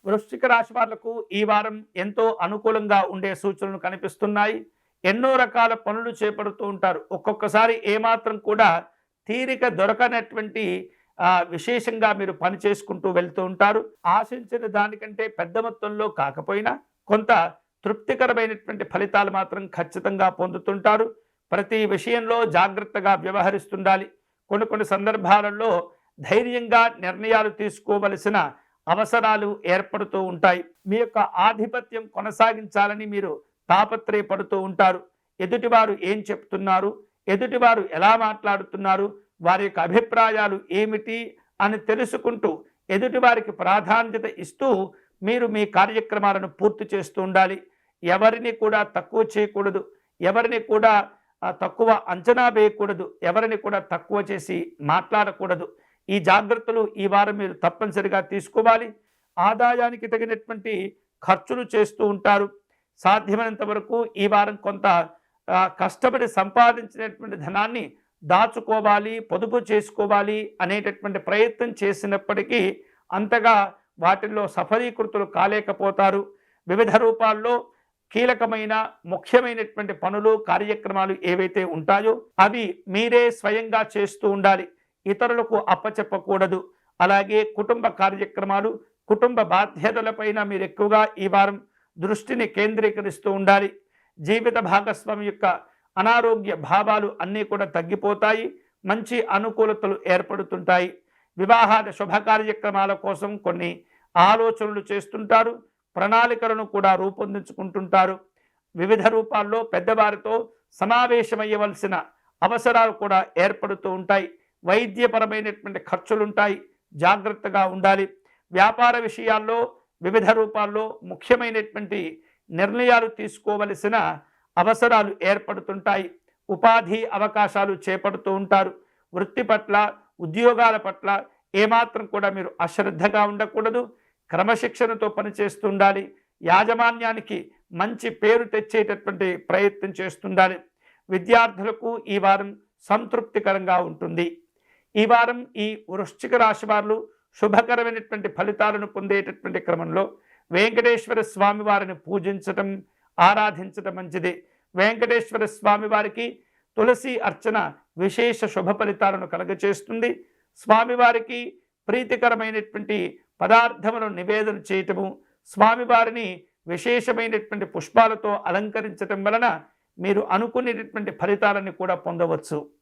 వృశ్చిక రాశి వాళ్లకు ఈ వారం ఎంతో అనుకూలంగా ఉండే సూచనలు కనిపిస్తున్నాయి. ఎన్నో రకాల పనులు చేపడుతూ ఉంటారు. ఒక్కొక్కసారి ఏమాత్రం కూడా తీరిక దొరకనటువంటి విశేషంగా మీరు పని చేసుకుంటూ వెళ్తూ ఉంటారు. ఆశించిన దానికంటే పెద్ద మొత్తంలో కాకపోయినా కొంత తృప్తికరమైనటువంటి ఫలితాలు మాత్రం ఖచ్చితంగా పొందుతుంటారు. ప్రతి విషయంలో జాగ్రత్తగా వ్యవహరిస్తుండాలి. కొన్ని సందర్భాలలో ధైర్యంగా నిర్ణయాలు తీసుకోవలసిన అవసరాలు ఏర్పడుతూ ఉంటాయి. మీ యొక్క ఆధిపత్యం కొనసాగించాలని మీరు తాపత్రయపడుతూ ఉంటారు. ఎదుటివారు ఏం చెప్తున్నారు, ఎదుటివారు ఎలా మాట్లాడుతున్నారు, వారి యొక్క అభిప్రాయాలు ఏమిటి అని తెలుసుకుంటూ ఎదుటివారికి ప్రాధాన్యత ఇస్తూ మీరు మీ కార్యక్రమాలను పూర్తి చేస్తూ ఉండాలి. ఎవరిని కూడా తక్కువ చేయకూడదు, ఎవరిని కూడా తక్కువ అంచనా వేయకూడదు, ఎవరిని కూడా తక్కువ చేసి మాట్లాడకూడదు. ఈ జాగ్రత్తలు ఈ వారం మీరు తప్పనిసరిగా తీసుకోవాలి. ఆదాయానికి తగినటువంటి ఖర్చులు చేస్తూ ఉంటారు. సాధ్యమైనంత వరకు ఈ వారం కొంత కష్టపడి సంపాదించినటువంటి ధనాన్ని దాచుకోవాలి, పొదుపు చేసుకోవాలి అనేటటువంటి ప్రయత్నం చేసినప్పటికీ అంతగా వాటిల్లో సఫలీకృతులు కాలేకపోతారు. వివిధ రూపాల్లో కీలకమైన ముఖ్యమైనటువంటి పనులు కార్యక్రమాలు ఏవైతే ఉంటాయో అవి మీరే స్వయంగా చేస్తూ ఉండాలి, ఇతరులకు అప్పచెప్పకూడదు. అలాగే కుటుంబ కార్యక్రమాలు, కుటుంబ బాధ్యతలపైన మీరు ఎక్కువగా ఈ వారం దృష్టిని కేంద్రీకరిస్తూ ఉండాలి. జీవిత భాగస్వామి యొక్క అనారోగ్య భావాలు అన్నీ కూడా తగ్గిపోతాయి. మంచి అనుకూలతలు ఏర్పడుతుంటాయి. వివాహాల శుభ కార్యక్రమాల కోసం కొన్ని ఆలోచనలు చేస్తుంటారు. ప్రణాళికలను కూడా రూపొందించుకుంటుంటారు. వివిధ రూపాల్లో పెద్దవారితో సమావేశమయ్యవలసిన అవసరాలు కూడా ఏర్పడుతూ ఉంటాయి. వైద్యపరమైనటువంటి ఖర్చులుంటాయి, జాగ్రత్తగా ఉండాలి. వ్యాపార విషయాల్లో వివిధ రూపాల్లో ముఖ్యమైనటువంటి నిర్ణయాలు తీసుకోవలసిన అవసరాలు ఏర్పడుతుంటాయి. ఉపాధి అవకాశాలు చేపడుతూ ఉంటారు. వృత్తి పట్ల, ఉద్యోగాల పట్ల ఏమాత్రం కూడా మీరు అశ్రద్ధగా ఉండకూడదు. క్రమశిక్షణతో పనిచేస్తూ ఉండాలి. యాజమాన్యానికి మంచి పేరు తెచ్చేటటువంటి ప్రయత్నం చేస్తుండాలి. విద్యార్థులకు ఈ వారం సంతృప్తికరంగా ఉంటుంది. ఈ వారం ఈ వృశ్చిక రాశి వారు శుభకరమైనటువంటి ఫలితాలను పొందేటటువంటి క్రమంలో వెంకటేశ్వర స్వామి వారిని పూజించటం, ఆరాధించటం మంచిది. వెంకటేశ్వర స్వామి వారికి తులసి అర్చన విశేష శుభ ఫలితాలను కలగచేస్తుంది. స్వామివారికి ప్రీతికరమైనటువంటి పదార్థములను నివేదన చేయటము, స్వామివారిని విశేషమైనటువంటి పుష్పాలతో అలంకరించటం వలన మీరు అనుకునేటటువంటి ఫలితాలను కూడా పొందవచ్చు.